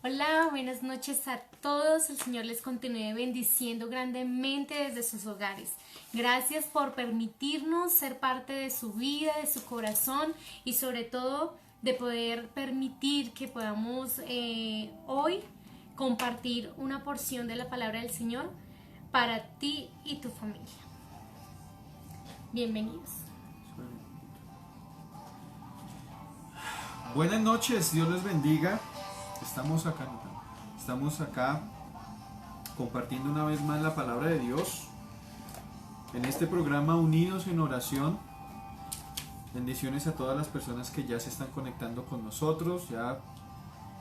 Hola, buenas noches a todos. El Señor les continúe bendiciendo grandemente desde sus hogares. Gracias por permitirnos ser parte de su vida, de su corazón y sobre todo de poder permitir que podamos hoy compartir una porción de la palabra del Señor para ti y tu familia. Bienvenidos. Buenas noches, Dios les bendiga. Estamos acá compartiendo una vez más la palabra de Dios en este programa Unidos en Oración. Bendiciones a todas las personas que ya se están conectando con nosotros. Ya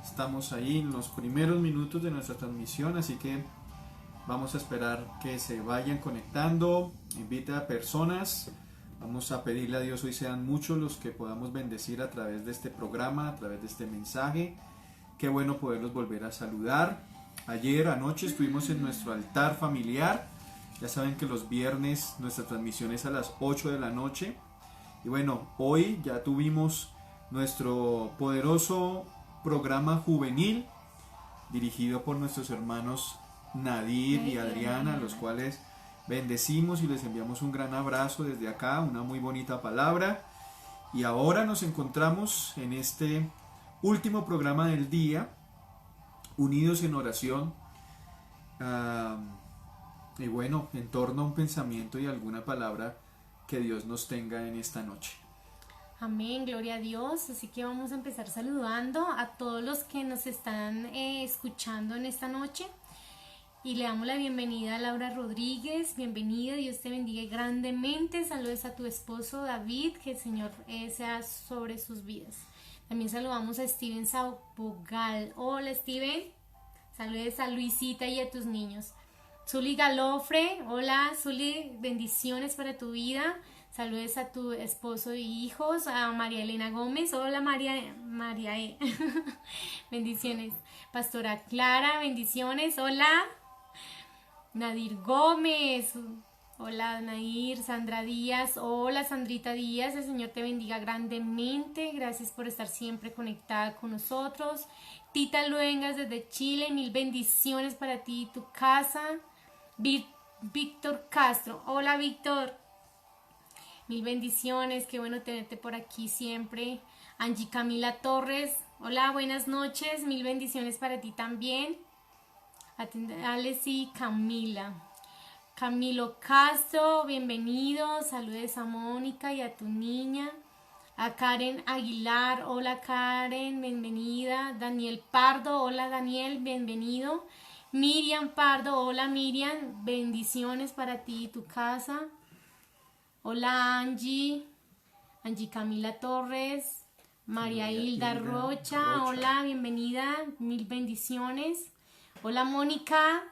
estamos ahí en los primeros minutos de nuestra transmisión, así que vamos a esperar que se vayan conectando. Invita a personas. Vamos a pedirle a Dios hoy sean muchos los que podamos bendecir a través de este programa, a través de este mensaje. Qué bueno poderlos volver a saludar. Ayer anoche estuvimos en nuestro altar familiar. Ya saben que los viernes nuestra transmisión es a las 8 de la noche. Y bueno, hoy ya tuvimos nuestro poderoso programa juvenil dirigido por nuestros hermanos Nadir y Adriana, a los cuales bendecimos y les enviamos un gran abrazo desde acá, una muy bonita palabra. Y ahora nos encontramos en este último programa del día, unidos en oración, y bueno, en torno a un pensamiento y alguna palabra que Dios nos tenga en esta noche. Amén, gloria a Dios. Así que vamos a empezar saludando a todos los que nos están escuchando en esta noche. Y le damos la bienvenida a Laura Rodríguez. Bienvenida, Dios te bendiga grandemente. Saludos a tu esposo David, que el Señor sea sobre sus vidas. También saludamos a Steven Saupogal. Hola Steven. Saludos a Luisita y a tus niños. Zuli Galofre. Hola Zuli, bendiciones para tu vida. Saludos a tu esposo y hijos, a María Elena Gómez. Hola María E. Bendiciones. Pastora Clara, bendiciones. Hola. Nadir Gómez. Hola Nadir. Sandra Díaz. Hola Sandrita Díaz. El Señor te bendiga grandemente. Gracias por estar siempre conectada con nosotros. Tita Luengas desde Chile. Mil bendiciones para ti y tu casa. Víctor Castro. Hola Víctor. Mil bendiciones, qué bueno tenerte por aquí siempre. Angie Camila Torres, hola, buenas noches, mil bendiciones para ti también. Alex y Camila. Camilo Castro, bienvenido, saludes a Mónica y a tu niña. A Karen Aguilar, hola Karen, bienvenida. Daniel Pardo, hola Daniel, bienvenido. Miriam Pardo, hola Miriam, bendiciones para ti y tu casa. Hola Angie Camila Torres, María Hilda Rocha, hola, bienvenida, mil bendiciones. Hola Mónica.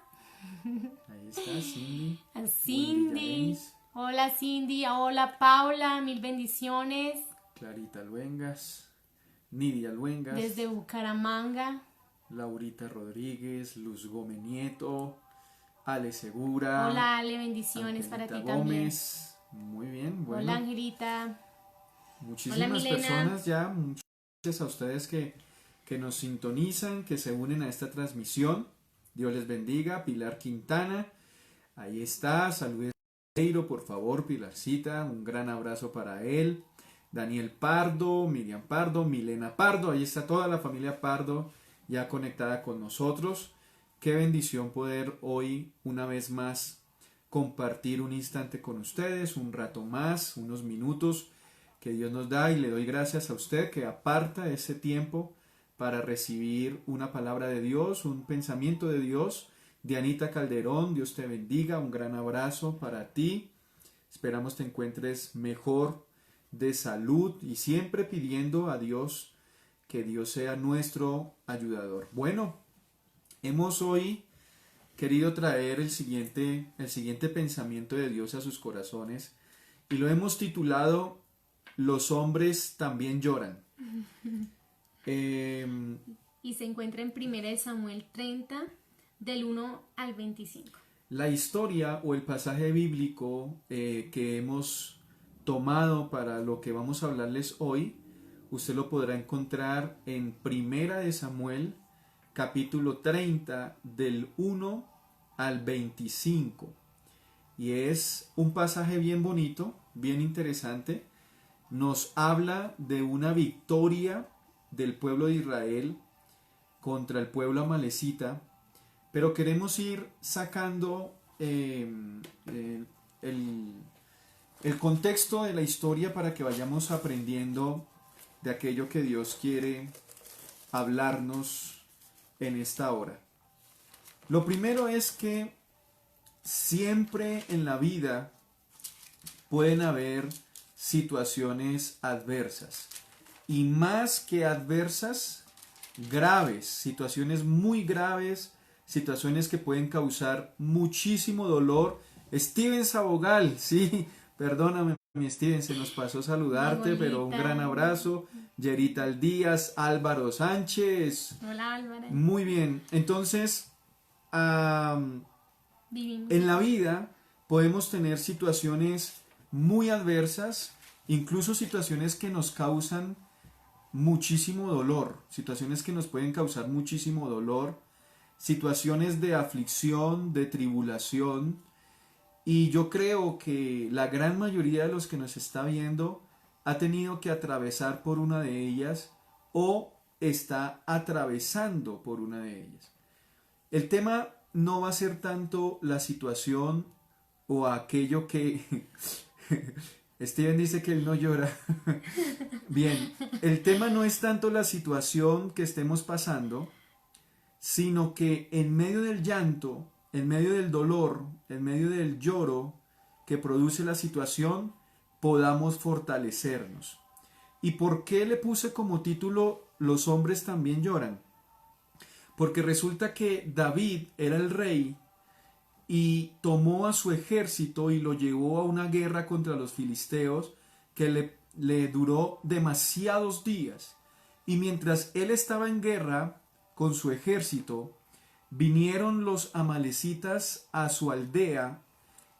Ahí está Cindy. A Cindy. Hola Cindy, hola Paula, mil bendiciones. Clarita Luengas, Nidia Luengas. Desde Bucaramanga. Laurita Rodríguez, Luz Gómez Nieto, Ale Segura. Hola Ale, bendiciones Angelita para ti Gómez. también. Muy bien, bueno. Hola Angelita. Muchísimas personas ya, muchas gracias a ustedes que nos sintonizan, que se unen a esta transmisión. Dios les bendiga. Pilar Quintana, ahí está, saludos a Peiro, por favor, Pilarcita, un gran abrazo para él. Daniel Pardo, Miriam Pardo, Milena Pardo, ahí está toda la familia Pardo ya conectada con nosotros. Qué bendición poder hoy una vez más compartir un instante con ustedes, un rato más, unos minutos que Dios nos da, y le doy gracias a usted que aparta ese tiempo para recibir una palabra de Dios, un pensamiento de Dios. Dianita Calderón, Dios te bendiga, un gran abrazo para ti. Esperamos te encuentres mejor de salud y siempre pidiendo a Dios que Dios sea nuestro ayudador. Bueno, hemos hoy querido traer el siguiente pensamiento de Dios a sus corazones y lo hemos titulado Los hombres también lloran. Y se encuentra en 1 Samuel 30, del 1 al 25. La historia o el pasaje bíblico que hemos tomado para lo que vamos a hablarles hoy, usted lo podrá encontrar en 1 Samuel capítulo 30, del 1 al 25. Y es un pasaje bien bonito, bien interesante. Nos habla de una victoria del pueblo de Israel contra el pueblo amalecita, pero queremos ir sacando el contexto de la historia para que vayamos aprendiendo de aquello que Dios quiere hablarnos en esta hora. Lo primero es que siempre en la vida pueden haber situaciones adversas, y más que adversas, graves, situaciones muy graves, situaciones que pueden causar muchísimo dolor. Steven Sabogal, sí, perdóname mi Steven, se nos pasó saludarte, pero un gran abrazo. Yerita Díaz, Álvaro Sánchez. Hola Álvaro. Muy bien, entonces en la vida podemos tener situaciones muy adversas, incluso situaciones que nos causan muchísimo dolor, situaciones que nos pueden causar muchísimo dolor, situaciones de aflicción, de tribulación, y yo creo que la gran mayoría de los que nos está viendo ha tenido que atravesar por una de ellas o está atravesando por una de ellas. El tema no va a ser tanto la situación o aquello que... Steven dice que él no llora. Bien, el tema no es tanto la situación que estemos pasando, sino que en medio del llanto, en medio del dolor, en medio del lloro que produce la situación, podamos fortalecernos. ¿Y por qué le puse como título Los hombres también lloran? Porque resulta que David era el rey y tomó a su ejército y lo llevó a una guerra contra los filisteos que le duró demasiados días. Y mientras él estaba en guerra con su ejército, vinieron los amalecitas a su aldea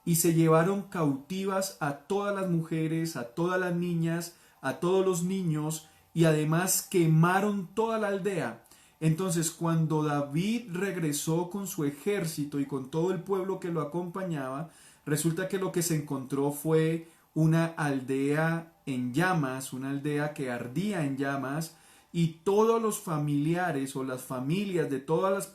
y se llevaron cautivas a todas las mujeres, a todas las niñas, a todos los niños, y además quemaron toda la aldea. Entonces, cuando David regresó con su ejército y con todo el pueblo que lo acompañaba, resulta que lo que se encontró fue una aldea en llamas, una aldea que ardía en llamas, y todos los familiares o las familias de todos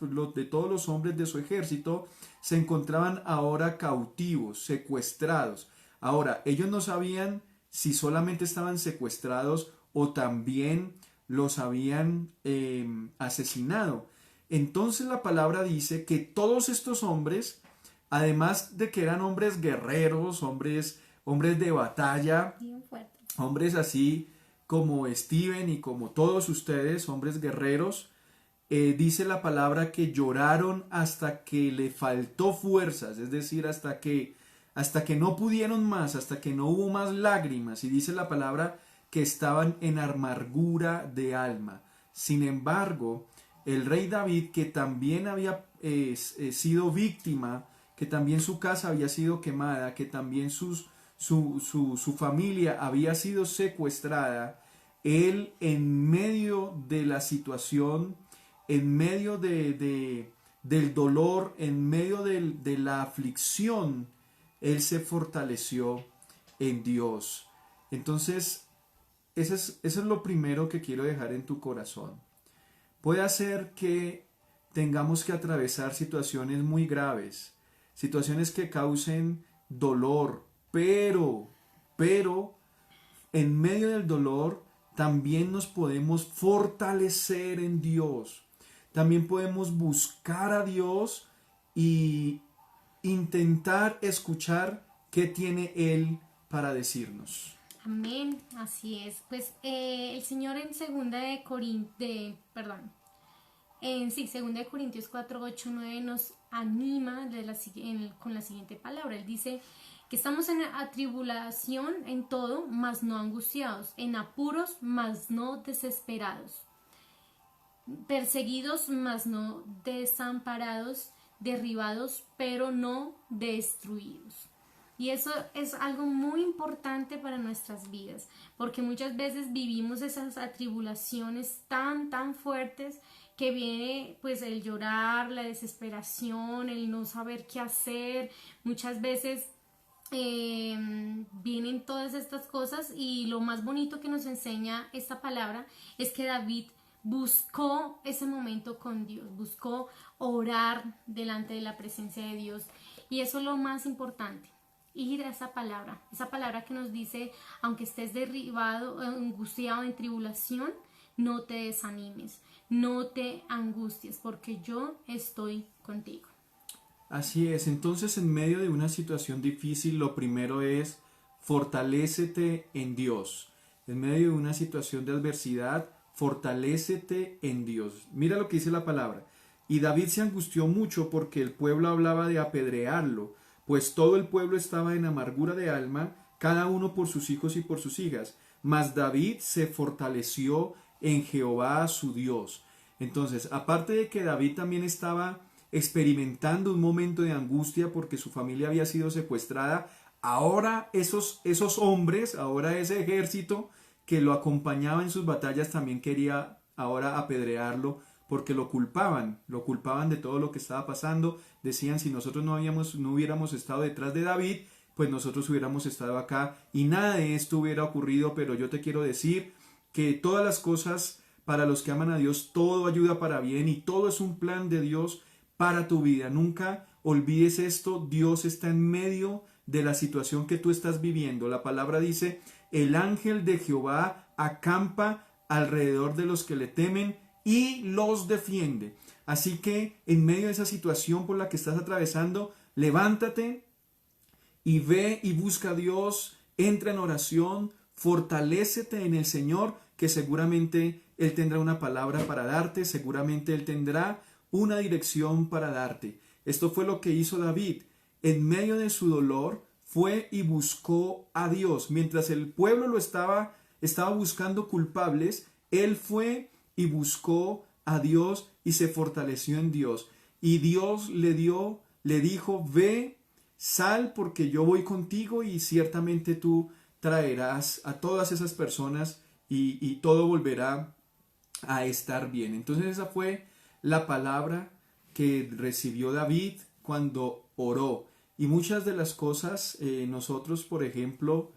los hombres de su ejército se encontraban ahora cautivos, secuestrados. Ahora, ellos no sabían si solamente estaban secuestrados o también los habían asesinado. Entonces la palabra dice que todos estos hombres, además de que eran hombres guerreros, hombres de batalla, hombres así como Steven y como todos ustedes, hombres guerreros, dice la palabra que lloraron hasta que le faltó fuerzas, es decir, hasta que no pudieron más, hasta que no hubo más lágrimas, y dice la palabra que estaban en amargura de alma. Sin embargo, el rey David, que también había sido víctima, que también su casa había sido quemada, que también su familia había sido secuestrada, él en medio de la situación, en medio del dolor, en medio de la aflicción, él se fortaleció en Dios. Entonces, eso es lo primero que quiero dejar en tu corazón. Puede ser que tengamos que atravesar situaciones muy graves, situaciones que causen dolor, pero en medio del dolor también nos podemos fortalecer en Dios. También podemos buscar a Dios y intentar escuchar qué tiene Él para decirnos. Amén, así es. Pues el Señor en 2 Corintios 4, 8, 9 nos anima con la siguiente palabra. Él dice que estamos en atribulación en todo, mas no angustiados, en apuros, mas no desesperados, perseguidos, mas no desamparados, derribados, pero no destruidos. Y eso es algo muy importante para nuestras vidas, porque muchas veces vivimos esas atribulaciones tan fuertes que viene pues el llorar, la desesperación, el no saber qué hacer. Muchas veces vienen todas estas cosas, y lo más bonito que nos enseña esta palabra es que David buscó ese momento con Dios, buscó orar delante de la presencia de Dios, y eso es lo más importante, ir a esa palabra que nos dice: aunque estés derribado, angustiado, en tribulación, no te desanimes, no te angusties, porque yo estoy contigo. Así es, entonces en medio de una situación difícil, lo primero es fortalécete en Dios. En medio de una situación de adversidad, fortalécete en Dios. Mira lo que dice la palabra. Y David se angustió mucho porque el pueblo hablaba de apedrearlo, pues todo el pueblo estaba en amargura de alma, cada uno por sus hijos y por sus hijas. Mas David se fortaleció en Jehová su Dios. Entonces, aparte de que David también estaba experimentando un momento de angustia porque su familia había sido secuestrada, ahora esos hombres, ahora ese ejército que lo acompañaba en sus batallas también quería ahora apedrearlo porque lo culpaban de todo lo que estaba pasando. Decían: si nosotros no hubiéramos estado detrás de David, pues nosotros hubiéramos estado acá y nada de esto hubiera ocurrido. Pero yo te quiero decir que todas las cosas, para los que aman a Dios, todo ayuda para bien, y todo es un plan de Dios para tu vida. Nunca olvides esto: Dios está en medio de la situación que tú estás viviendo. La palabra dice: el ángel de Jehová acampa alrededor de los que le temen y los defiende. Así que en medio de esa situación por la que estás atravesando, levántate y ve y busca a Dios, entra en oración, fortalécete en el Señor, que seguramente Él tendrá una palabra para darte, seguramente Él tendrá una dirección para darte. Esto fue lo que hizo David. En medio de su dolor, fue y buscó a Dios. Mientras el pueblo lo estaba buscando culpables, él fue y buscó a Dios y se fortaleció en Dios. Y Dios le dijo: ve, sal, porque yo voy contigo y ciertamente tú traerás a todas esas personas y todo volverá a estar bien. Entonces esa fue la palabra que recibió David cuando oró. Y muchas de las cosas, nosotros, por ejemplo,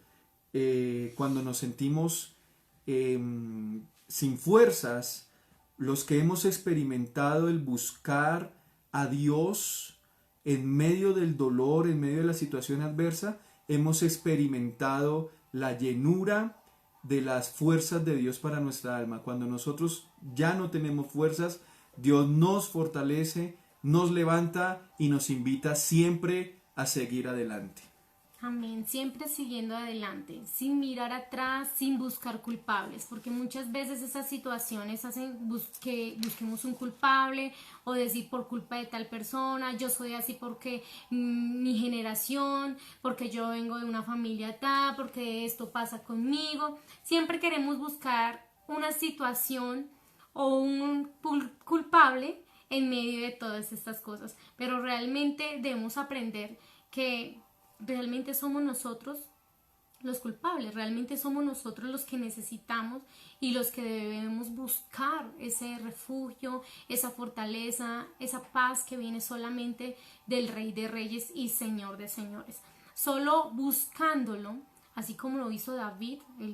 cuando nos sentimos sin fuerzas, los que hemos experimentado el buscar a Dios en medio del dolor, en medio de la situación adversa, hemos experimentado la llenura de las fuerzas de Dios para nuestra alma. Cuando nosotros ya no tenemos fuerzas, Dios nos fortalece, nos levanta y nos invita siempre a seguir adelante. Amén, siempre siguiendo adelante, sin mirar atrás, sin buscar culpables, porque muchas veces esas situaciones hacen que busquemos un culpable, o decir: por culpa de tal persona, yo soy así porque mi generación, porque yo vengo de una familia tal, porque esto pasa conmigo. Siempre queremos buscar una situación o un culpable en medio de todas estas cosas, pero realmente debemos aprender que realmente somos nosotros los culpables, realmente somos nosotros los que necesitamos y los que debemos buscar ese refugio, esa fortaleza, esa paz que viene solamente del Rey de Reyes y Señor de Señores. Solo buscándolo, así como lo hizo David, él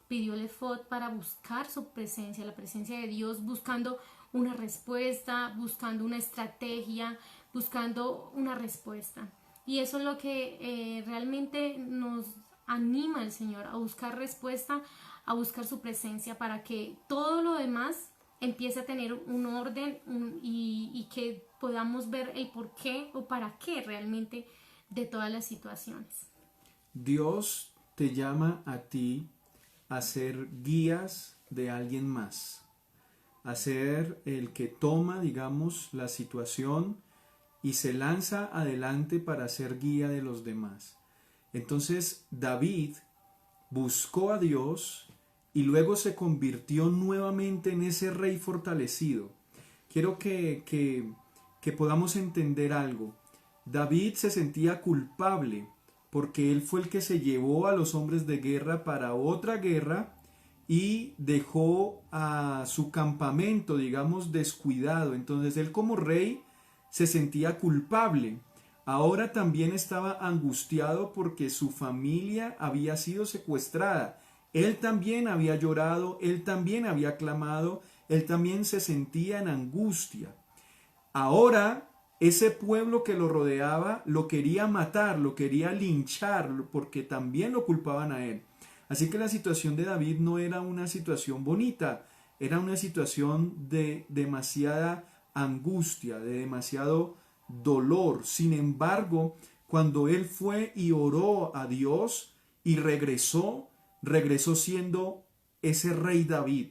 pidió el efod para buscar su presencia, la presencia de Dios, buscando una respuesta, buscando una estrategia, buscando una respuesta. Y eso es lo que realmente nos anima el Señor, a buscar respuesta, a buscar su presencia, para que todo lo demás empiece a tener un orden y que podamos ver el por qué o para qué realmente de todas las situaciones. Dios te llama a ti a ser guías de alguien más, a ser el que toma, digamos, la situación y se lanza adelante para ser guía de los demás. Entonces David buscó a Dios y luego se convirtió nuevamente en ese rey fortalecido. Quiero que podamos entender algo. David se sentía culpable porque él fue el que se llevó a los hombres de guerra para otra guerra y dejó a su campamento, digamos, descuidado. Entonces él como rey se sentía culpable. Ahora también estaba angustiado porque su familia había sido secuestrada. Él también había llorado, él también había clamado, él también se sentía en angustia. Ahora ese pueblo que lo rodeaba lo quería matar, lo quería linchar, porque también lo culpaban a él. Así que la situación de David no era una situación bonita, era una situación de demasiada angustia, de demasiado dolor. Sin embargo, cuando él fue y oró a Dios y regresó siendo ese rey David,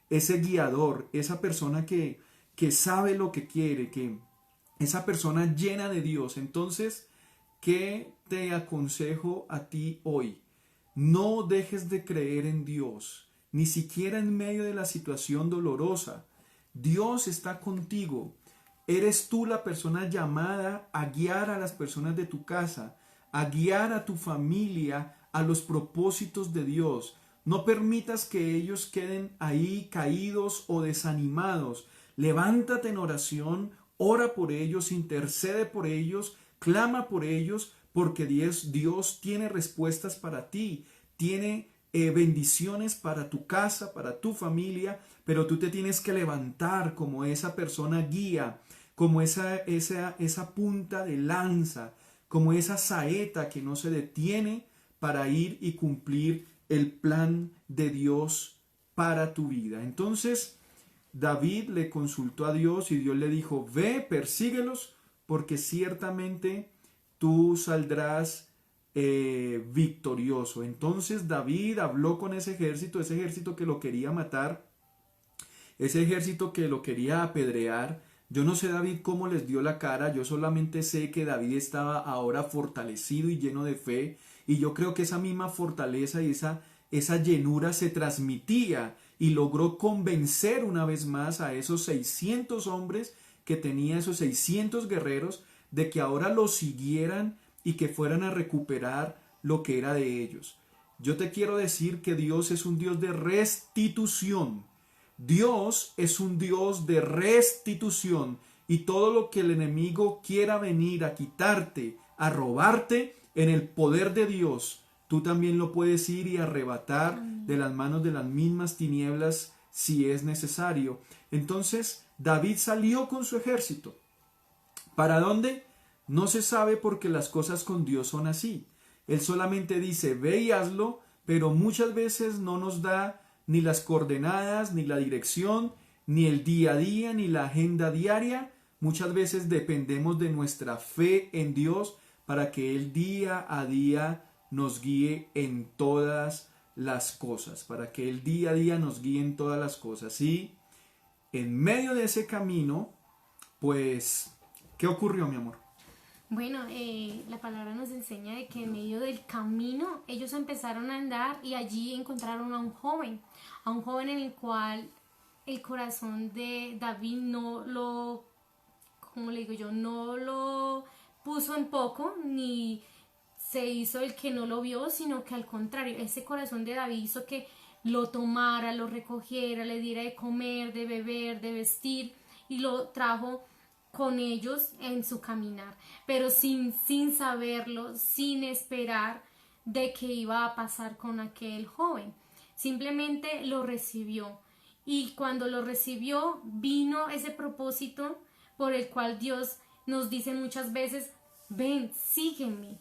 ese guiador, esa persona que sabe lo que quiere, que esa persona llena de Dios. Entonces, ¿qué te aconsejo a ti hoy? No dejes de creer en Dios, ni siquiera en medio de la situación dolorosa. Dios está contigo. Eres tú la persona llamada a guiar a las personas de tu casa, a guiar a tu familia a los propósitos de Dios. No permitas que ellos queden ahí caídos o desanimados. Levántate en oración, ora por ellos, intercede por ellos, clama por ellos, porque Dios tiene respuestas para ti, tiene bendiciones para tu casa, para tu familia, pero tú te tienes que levantar como esa persona guía, como esa punta de lanza, como esa saeta que no se detiene para ir y cumplir el plan de Dios para tu vida. Entonces, David le consultó a Dios y Dios le dijo, ve, persíguelos, porque ciertamente tú saldrás victorioso. Entonces David habló con ese ejército que lo quería matar, ese ejército que lo quería apedrear. Yo no sé David cómo les dio la cara, yo solamente sé que David estaba ahora fortalecido y lleno de fe, y yo creo que esa misma fortaleza y esa llenura se transmitía y logró convencer una vez más a esos 600 hombres que tenía, esos 600 guerreros, de que ahora lo siguieran y que fueran a recuperar lo que era de ellos. Yo te quiero decir que Dios es un Dios de restitución. Dios es un Dios de restitución, y todo lo que el enemigo quiera venir a quitarte, a robarte, en el poder de Dios, tú también lo puedes ir y arrebatar de las manos de las mismas tinieblas si es necesario. Entonces David salió con su ejército. ¿Para dónde? No se sabe, porque las cosas con Dios son así. Él solamente dice, ve y hazlo, pero muchas veces no nos da ni las coordenadas, ni la dirección, ni el día a día, ni la agenda diaria. Muchas veces dependemos de nuestra fe en Dios para que Él día a día nos guíe en todas las cosas, para que Él día a día nos guíe en todas las cosas. Y en medio de ese camino, pues, ¿qué ocurrió, mi amor? Bueno, la palabra nos enseña de que en medio del camino ellos empezaron a andar y allí encontraron a un joven en el cual el corazón de David no lo, como le digo yo, no lo puso en poco, ni se hizo el que no lo vio, sino que al contrario, ese corazón de David hizo que lo tomara, lo recogiera, le diera de comer, de beber, de vestir, y lo trajo con ellos en su caminar, pero sin saberlo, sin esperar de qué iba a pasar con aquel joven. Simplemente lo recibió, y cuando lo recibió vino ese propósito por el cual Dios nos dice muchas veces, ven, sígueme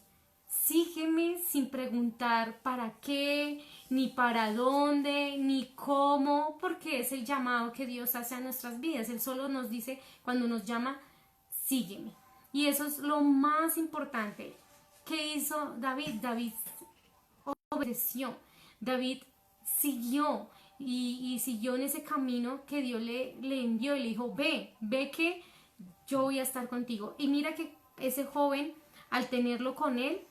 sin preguntar para qué, ni para dónde, ni cómo, porque es el llamado que Dios hace a nuestras vidas. Él solo nos dice, cuando nos llama, sígueme. Y eso es lo más importante. ¿Qué hizo David? David obedeció. David siguió y siguió en ese camino que Dios le envió y le dijo, ve que yo voy a estar contigo. Y mira que ese joven, al tenerlo con él,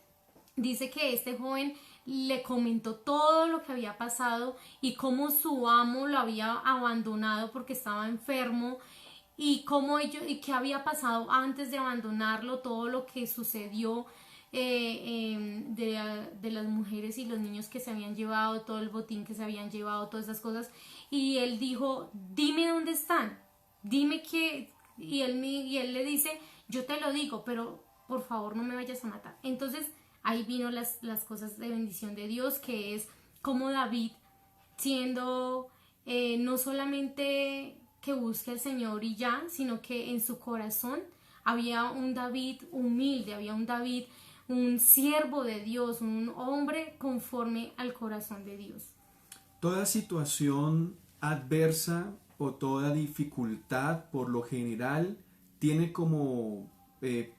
dice que este joven le comentó todo lo que había pasado y cómo su amo lo había abandonado porque estaba enfermo, y qué había pasado antes de abandonarlo, todo lo que sucedió, de las mujeres y los niños que se habían llevado, todo el botín que se habían llevado, todas esas cosas, y él dijo, dime dónde están, dime qué, y él le dice, yo te lo digo, pero por favor no me vayas a matar. Entonces ahí vino las cosas de bendición de Dios, que es como David, siendo no solamente que busque al Señor y ya, sino que en su corazón había un David humilde, había un David, un siervo de Dios, un hombre conforme al corazón de Dios. Toda situación adversa o toda dificultad, por lo general, tiene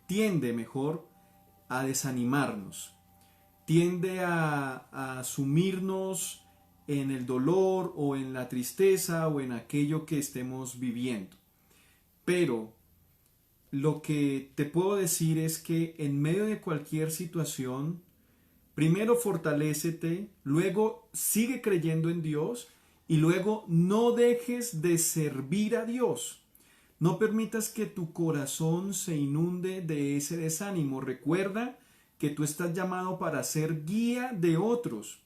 tiende mejor a desanimarnos, tiende a sumirnos en el dolor o en la tristeza o en aquello que estemos viviendo. Pero lo que te puedo decir es que en medio de cualquier situación, primero fortalécete, luego sigue creyendo en Dios y luego no dejes de servir a Dios. No permitas que tu corazón se inunde de ese desánimo. Recuerda que tú estás llamado para ser guía de otros,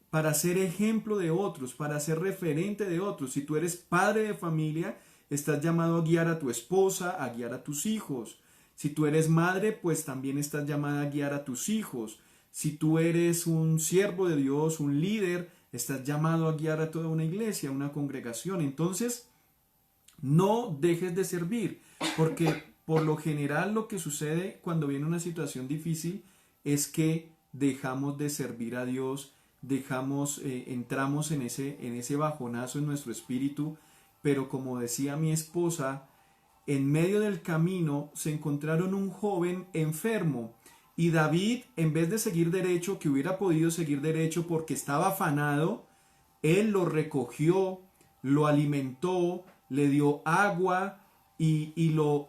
para ser ejemplo de otros, para ser referente de otros. Si tú eres padre de familia, estás llamado a guiar a tu esposa, a guiar a tus hijos. Si tú eres madre, pues también estás llamada a guiar a tus hijos. Si tú eres un siervo de Dios, un líder, estás llamado a guiar a toda una iglesia, a una congregación. Entonces, no dejes de servir, porque por lo general lo que sucede cuando viene una situación difícil es que dejamos de servir a Dios, entramos en ese bajonazo en nuestro espíritu, pero como decía mi esposa, en medio del camino se encontraron un joven enfermo y David, en vez de seguir derecho, que hubiera podido seguir derecho porque estaba afanado, él lo recogió, lo alimentó, le dio agua y lo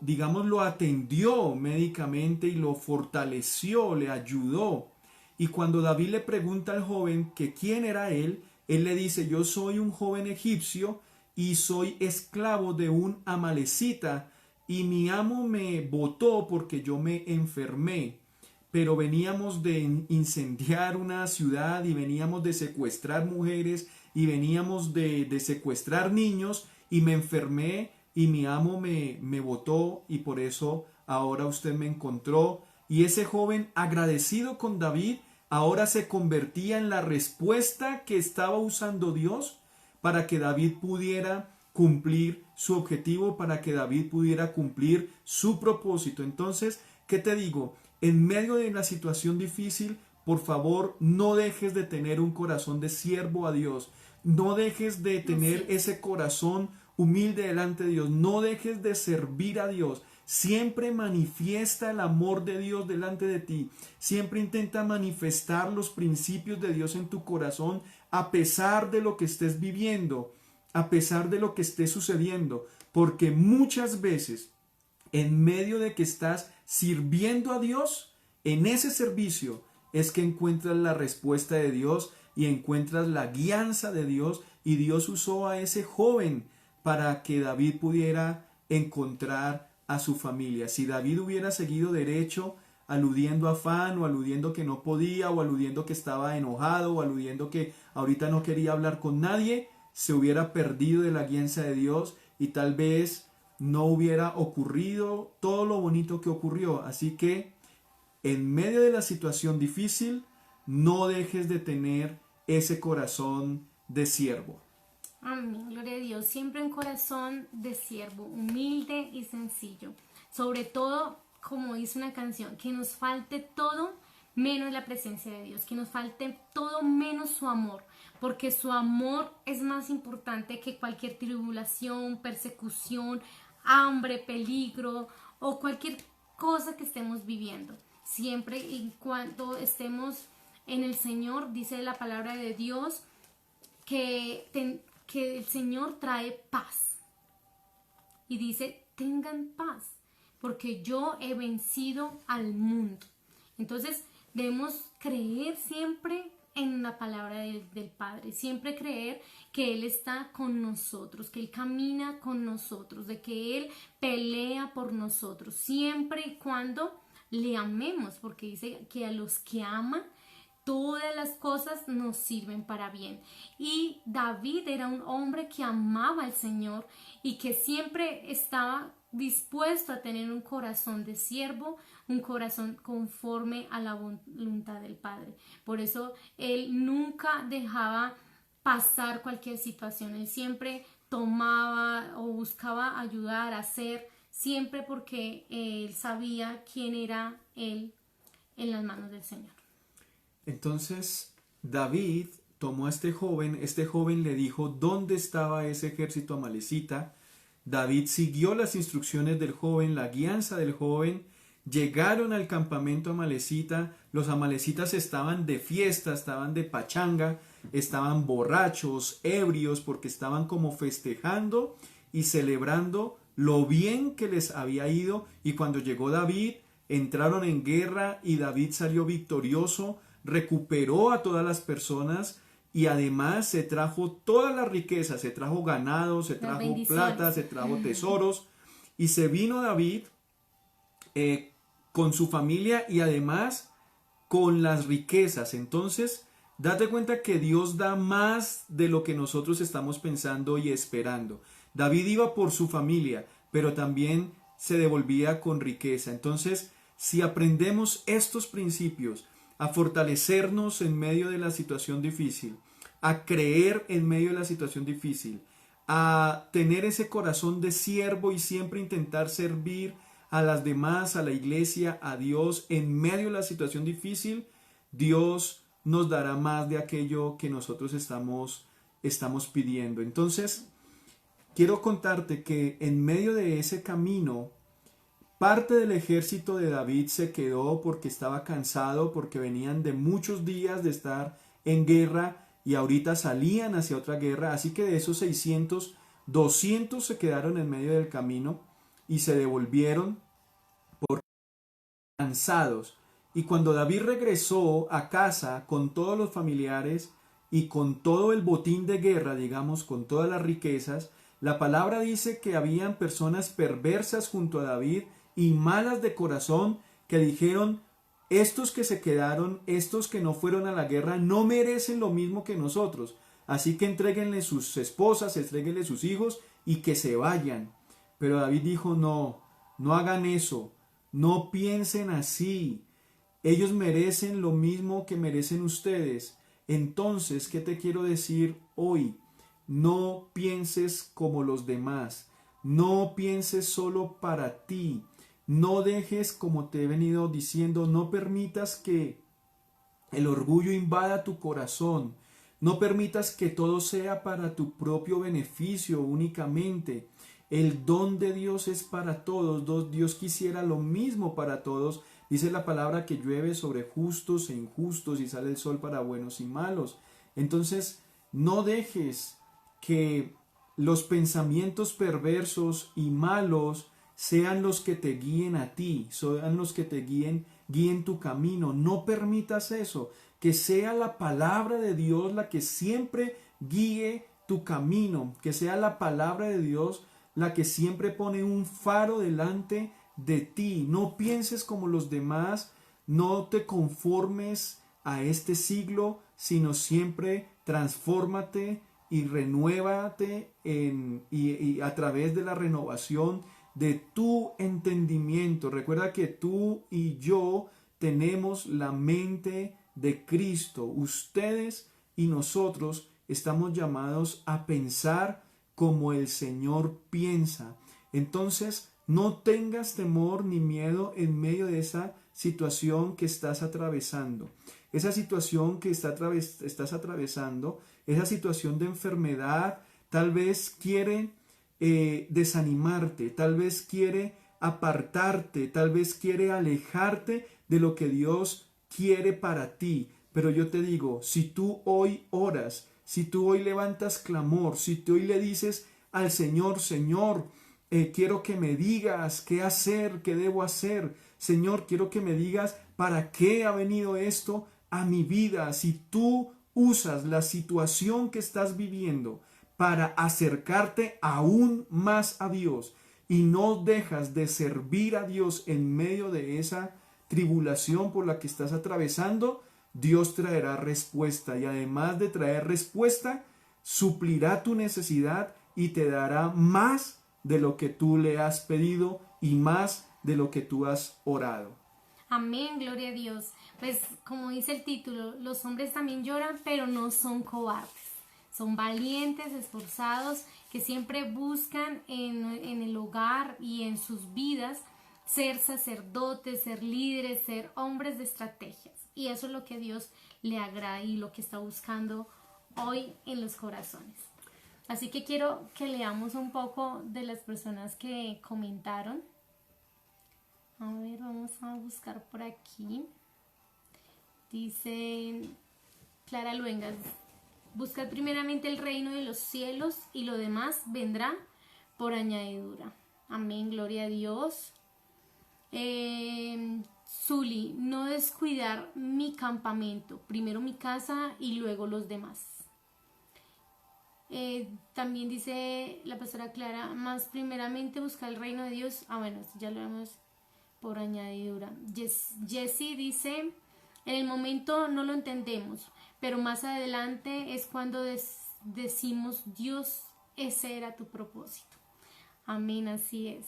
atendió médicamente y lo fortaleció, le ayudó. Y cuando David le pregunta al joven que quién era él le dice, yo soy un joven egipcio y soy esclavo de un amalecita y mi amo me botó porque yo me enfermé. Pero veníamos de incendiar una ciudad y veníamos de secuestrar mujeres y veníamos de secuestrar niños y me enfermé y mi amo me botó y por eso ahora usted me encontró. Y ese joven, agradecido con David, ahora se convertía en la respuesta que estaba usando Dios para que David pudiera cumplir su objetivo, para que David pudiera cumplir su propósito. Entonces, ¿qué te digo? En medio de la situación difícil, por favor, no dejes de tener un corazón de siervo a Dios. No dejes de tener ese corazón humilde delante de Dios. No dejes de servir a Dios. Siempre manifiesta el amor de Dios delante de ti. Siempre intenta manifestar los principios de Dios en tu corazón a pesar de lo que estés viviendo, a pesar de lo que esté sucediendo. Porque muchas veces, en medio de que estás sirviendo a Dios, en ese servicio es que encuentras la respuesta de Dios y encuentras la guianza de Dios. Y Dios usó a ese joven para que David pudiera encontrar a su familia. Si David hubiera seguido derecho, aludiendo a afán o aludiendo que no podía o aludiendo que estaba enojado o aludiendo que ahorita no quería hablar con nadie, se hubiera perdido de la guianza de Dios y tal vez no hubiera ocurrido todo lo bonito que ocurrió. Así que en medio de la situación difícil, no dejes de tener ese corazón de siervo. Amén, gloria a Dios. Siempre un corazón de siervo, humilde y sencillo. Sobre todo, como dice una canción, que nos falte todo menos la presencia de Dios, que nos falte todo menos su amor, porque su amor es más importante que cualquier tribulación, persecución, hambre, peligro o cualquier cosa que estemos viviendo. Siempre y cuando estemos en el Señor, dice la palabra de Dios, que el Señor trae paz. Y dice, tengan paz, porque yo he vencido al mundo. Entonces, debemos creer siempre en la palabra del Padre, siempre creer que Él está con nosotros, que Él camina con nosotros, de que Él pelea por nosotros, siempre y cuando le amemos, porque dice que a los que aman, todas las cosas nos sirven para bien. Y David era un hombre que amaba al Señor y que siempre estaba dispuesto a tener un corazón de siervo, un corazón conforme a la voluntad del Padre. Por eso él nunca dejaba pasar cualquier situación. Él siempre tomaba o buscaba ayudar a hacer, siempre porque él sabía quién era él en las manos del Señor. Entonces David tomó a este joven le dijo dónde estaba ese ejército amalecita. David siguió las instrucciones del joven, la guianza del joven, llegaron al campamento amalecita, los amalecitas estaban de fiesta, estaban de pachanga, estaban borrachos, ebrios, porque estaban como festejando y celebrando lo bien que les había ido, y cuando llegó David, entraron en guerra y David salió victorioso, recuperó a todas las personas y además se trajo todas las riquezas, se trajo ganado, se trajo plata, se trajo tesoros, y se vino David con su familia y además con las riquezas. Entonces, date cuenta que Dios da más de lo que nosotros estamos pensando y esperando. David iba por su familia, pero también se devolvía con riqueza. Entonces, si aprendemos estos principios, a fortalecernos en medio de la situación difícil, a creer en medio de la situación difícil, a tener ese corazón de siervo y siempre intentar servir a las demás, a la iglesia, a Dios en medio de la situación difícil, Dios nos dará más de aquello que nosotros estamos pidiendo. Entonces, quiero contarte que en medio de ese camino, parte del ejército de David se quedó porque estaba cansado, porque venían de muchos días de estar en guerra y ahorita salían hacia otra guerra. Así que de esos 600, 200 se quedaron en medio del camino y se devolvieron por cansados. Y cuando David regresó a casa con todos los familiares y con todo el botín de guerra, digamos, con todas las riquezas, la palabra dice que habían personas perversas junto a David y malas de corazón que dijeron: estos que se quedaron, estos que no fueron a la guerra, no merecen lo mismo que nosotros. Así que entréguenle sus esposas, entréguenle sus hijos y que se vayan. Pero David dijo: no, no hagan eso, no piensen así. Ellos merecen lo mismo que merecen ustedes. Entonces, ¿qué te quiero decir hoy? No pienses como los demás. No pienses solo para ti. No dejes, como te he venido diciendo, no permitas que el orgullo invada tu corazón. No permitas que todo sea para tu propio beneficio únicamente. El don de Dios es para todos. Dios quisiera lo mismo para todos. Dice la palabra que llueve sobre justos e injustos y sale el sol para buenos y malos. Entonces, no dejes que los pensamientos perversos y malos sean los que te guíen a ti, sean los que te guíen tu camino. No permitas eso, que sea la palabra de Dios la que siempre guíe tu camino, que sea la palabra de Dios la que siempre pone un faro delante de ti. No pienses como los demás, no te conformes a este siglo, sino siempre transfórmate y renuévate y a través de la renovación de tu entendimiento. Recuerda que tú y yo tenemos la mente de Cristo. Ustedes y nosotros estamos llamados a pensar como el Señor piensa. Entonces, no tengas temor ni miedo en medio de esa situación que estás atravesando. Esa situación que estás atravesando, esa situación de enfermedad, tal vez quiere desanimarte, tal vez quiere apartarte, tal vez quiere alejarte de lo que Dios quiere para ti. Pero yo te digo, si tú hoy oras, si tú hoy levantas clamor, si tú hoy le dices al Señor: Señor, quiero que me digas qué hacer, qué debo hacer. Señor, quiero que me digas para qué ha venido esto a mi vida. Si tú usas la situación que estás viviendo para acercarte aún más a Dios y no dejas de servir a Dios en medio de esa tribulación por la que estás atravesando, Dios traerá respuesta, y además de traer respuesta, suplirá tu necesidad y te dará más de lo que tú le has pedido y más de lo que tú has orado. Amén, gloria a Dios. Pues como dice el título, los hombres también lloran, pero no son cobardes. Son valientes, esforzados, que siempre buscan en el hogar y en sus vidas ser sacerdotes, ser líderes, ser hombres de estrategias. Y eso es lo que a Dios le agrada y lo que está buscando hoy en los corazones. Así que quiero que leamos un poco de las personas que comentaron. A ver, vamos a buscar por aquí. Dice Clara Luengas: buscad primeramente el reino de los cielos y lo demás vendrá por añadidura. Amén, gloria a Dios. Zuli: no descuidar mi campamento, primero mi casa y luego los demás. También dice la pastora Clara: más primeramente buscar el reino de Dios. Bueno, ya lo vemos por añadidura. Jessie dice: en el momento no lo entendemos, pero más adelante es cuando decimos: Dios, ese era tu propósito. Amén, así es.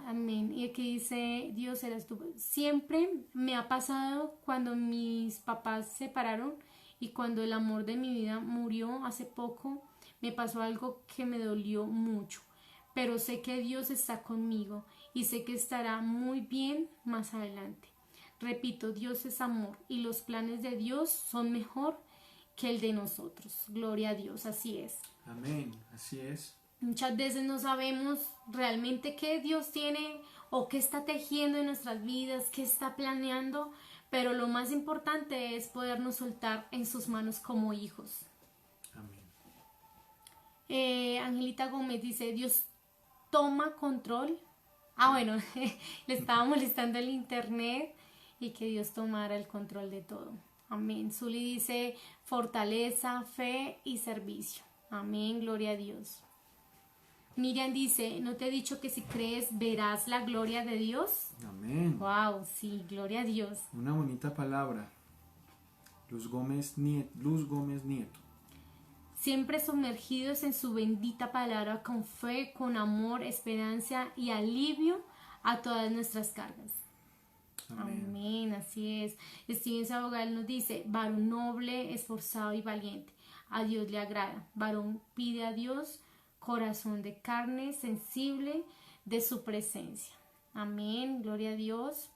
Amén. Y aquí dice: Dios, eras tú. Siempre me ha pasado cuando mis papás se separaron y cuando el amor de mi vida murió hace poco, me pasó algo que me dolió mucho. Pero sé que Dios está conmigo y sé que estará muy bien más adelante. Repito, Dios es amor y los planes de Dios son mejor que el de nosotros. Gloria a Dios, así es. Amén, así es. Muchas veces no sabemos realmente qué Dios tiene o qué está tejiendo en nuestras vidas, qué está planeando, pero lo más importante es podernos soltar en sus manos como hijos. Amén. Angelita Gómez dice: Dios toma control. Bueno, le estaba molestando el internet y que Dios tomara el control de todo. Amén. Zuli dice: fortaleza, fe y servicio. Amén, gloria a Dios. Miriam dice: ¿no te he dicho que si crees verás la gloria de Dios? Amén. Wow, sí, gloria a Dios. Una bonita palabra. Luz Gómez Nieto. Siempre sumergidos en su bendita palabra, con fe, con amor, esperanza y alivio a todas nuestras cargas. Amén. Amén, así es. Steven Sabogal nos dice: varón noble, esforzado y valiente, a Dios le agrada. Varón pide a Dios, corazón de carne, sensible de su presencia. Amén, gloria a Dios.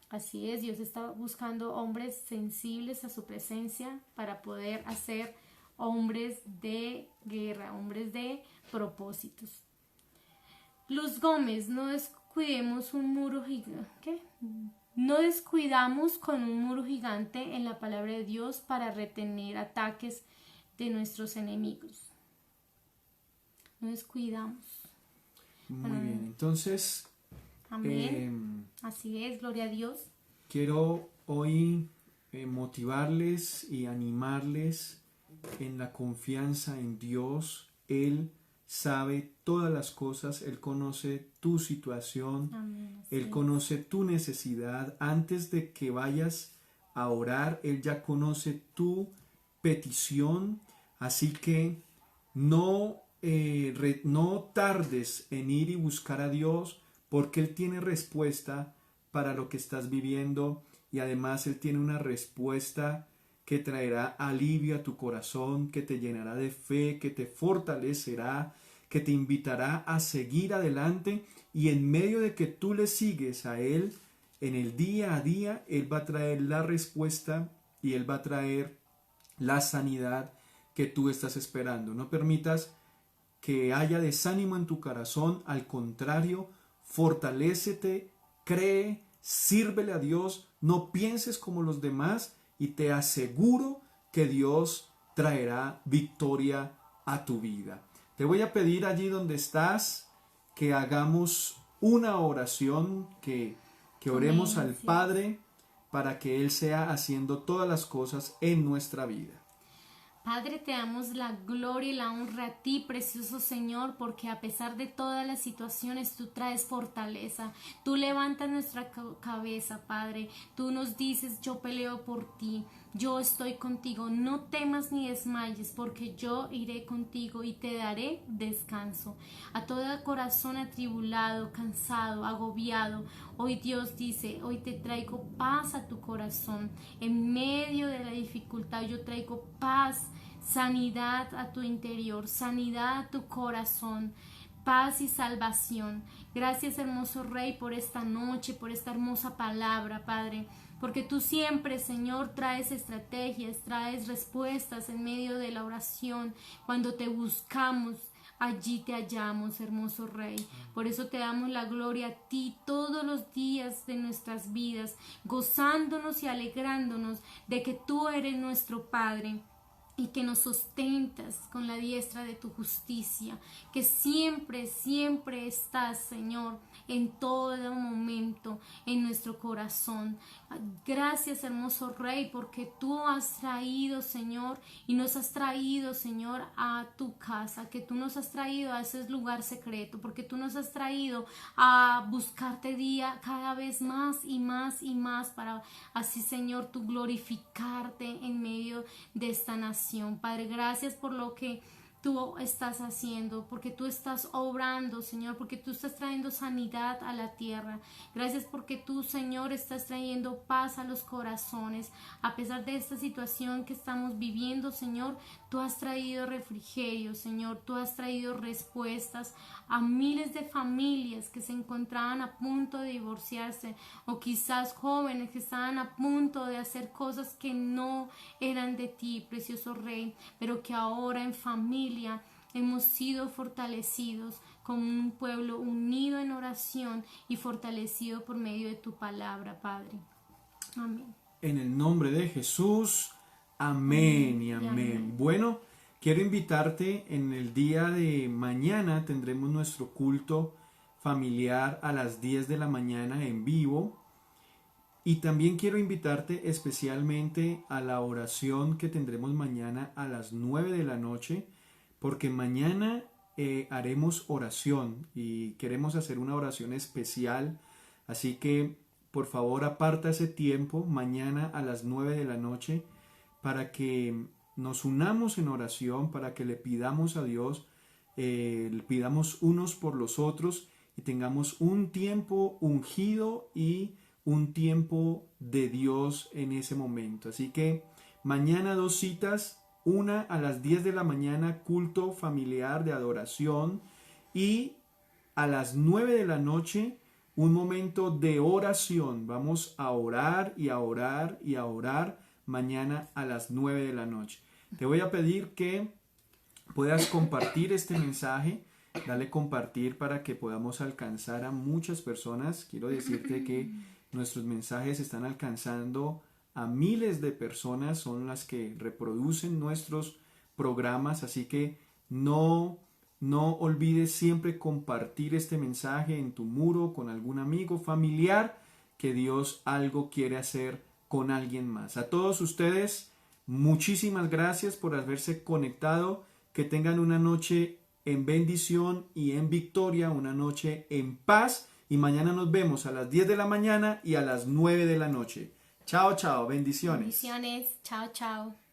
Así es, Dios está buscando hombres sensibles a su presencia para poder hacer hombres de guerra, hombres de propósitos. Luz Gómez: no descuidemos un muro gigante. ¿Qué? No descuidamos con un muro gigante en la palabra de Dios para retener ataques de nuestros enemigos. No descuidamos. Muy bien, entonces. Amén. Así es, gloria a Dios. Quiero hoy motivarles y animarles en la confianza en Dios. Él sabe todas las cosas, Él conoce tu situación, Amén, Él conoce tu necesidad. Antes de que vayas a orar, Él ya conoce tu petición, así que no tardes en ir y buscar a Dios, porque Él tiene respuesta para lo que estás viviendo, y además Él tiene una respuesta que traerá alivio a tu corazón, que te llenará de fe, que te fortalecerá, que te invitará a seguir adelante, y en medio de que tú le sigues a Él, en el día a día, Él va a traer la respuesta y Él va a traer la sanidad que tú estás esperando. No permitas que haya desánimo en tu corazón, al contrario, fortalécete, cree, sírvele a Dios, no pienses como los demás, y te aseguro que Dios traerá victoria a tu vida. Te voy a pedir allí donde estás que hagamos una oración, que oremos al Padre para que Él sea haciendo todas las cosas en nuestra vida. Padre, te damos la gloria y la honra a ti, precioso Señor, porque a pesar de todas las situaciones, tú traes fortaleza. Tú levantas nuestra cabeza, Padre. Tú nos dices, yo peleo por ti. Yo estoy contigo. No temas ni desmayes, porque yo iré contigo y te daré descanso. A todo corazón atribulado, cansado, agobiado, hoy Dios dice, hoy te traigo paz a tu corazón. En medio de la dificultad yo traigo paz, sanidad a tu interior, sanidad a tu corazón, paz y salvación. Gracias, hermoso Rey, por esta noche, por esta hermosa palabra, Padre, porque tú siempre, Señor, traes estrategias, traes respuestas en medio de la oración. Cuando te buscamos, allí te hallamos, hermoso Rey. Por eso te damos la gloria a ti todos los días de nuestras vidas, gozándonos y alegrándonos de que tú eres nuestro Padre y que nos sustentas con la diestra de tu justicia, que siempre, siempre estás, Señor, en todo momento, en nuestro corazón. Gracias, hermoso Rey, porque tú has traído, Señor, y nos has traído, Señor, a tu casa, que tú nos has traído a ese lugar secreto, porque tú nos has traído a buscarte día cada vez más y más y más, para así, Señor, tú glorificarte en medio de esta nación. Padre, gracias por lo que tú estás haciendo, porque tú estás obrando, Señor, porque tú estás trayendo sanidad a la tierra. Gracias porque tú, Señor, estás trayendo paz a los corazones. A pesar de esta situación que estamos viviendo, Señor, tú has traído refrigerio, Señor, tú has traído respuestas a miles de familias que se encontraban a punto de divorciarse, o quizás jóvenes que estaban a punto de hacer cosas que no eran de ti, precioso Rey, pero que ahora en familia hemos sido fortalecidos como un pueblo unido en oración y fortalecido por medio de tu palabra, Padre. Amén. En el nombre de Jesús, amén y amén. Bueno, quiero invitarte, en el día de mañana tendremos nuestro culto familiar a las 10 de la mañana en vivo. Y también quiero invitarte especialmente a la oración que tendremos mañana a las 9 de la noche, porque mañana haremos oración y queremos hacer una oración especial. Así que por favor aparta ese tiempo mañana a las 9 de la noche para que nos unamos en oración, para que le pidamos a Dios, le pidamos unos por los otros y tengamos un tiempo ungido y un tiempo de Dios en ese momento. Así que mañana 2 citas, una a las 10 de la mañana, culto familiar de adoración, y a las 9 de la noche, un momento de oración. Vamos a orar y a orar y a orar mañana a las 9 de la noche. Te voy a pedir que puedas compartir este mensaje. Dale compartir para que podamos alcanzar a muchas personas. Quiero decirte que nuestros mensajes están alcanzando a miles de personas, son las que reproducen nuestros programas, así que no olvides siempre compartir este mensaje en tu muro con algún amigo, familiar, que Dios algo quiere hacer con alguien más. A todos ustedes, muchísimas gracias por haberse conectado. Que tengan una noche en bendición y en victoria, una noche en paz, y mañana nos vemos a las 10 de la mañana y a las 9 de la noche. Chao, chao, bendiciones. Bendiciones, chao, chao.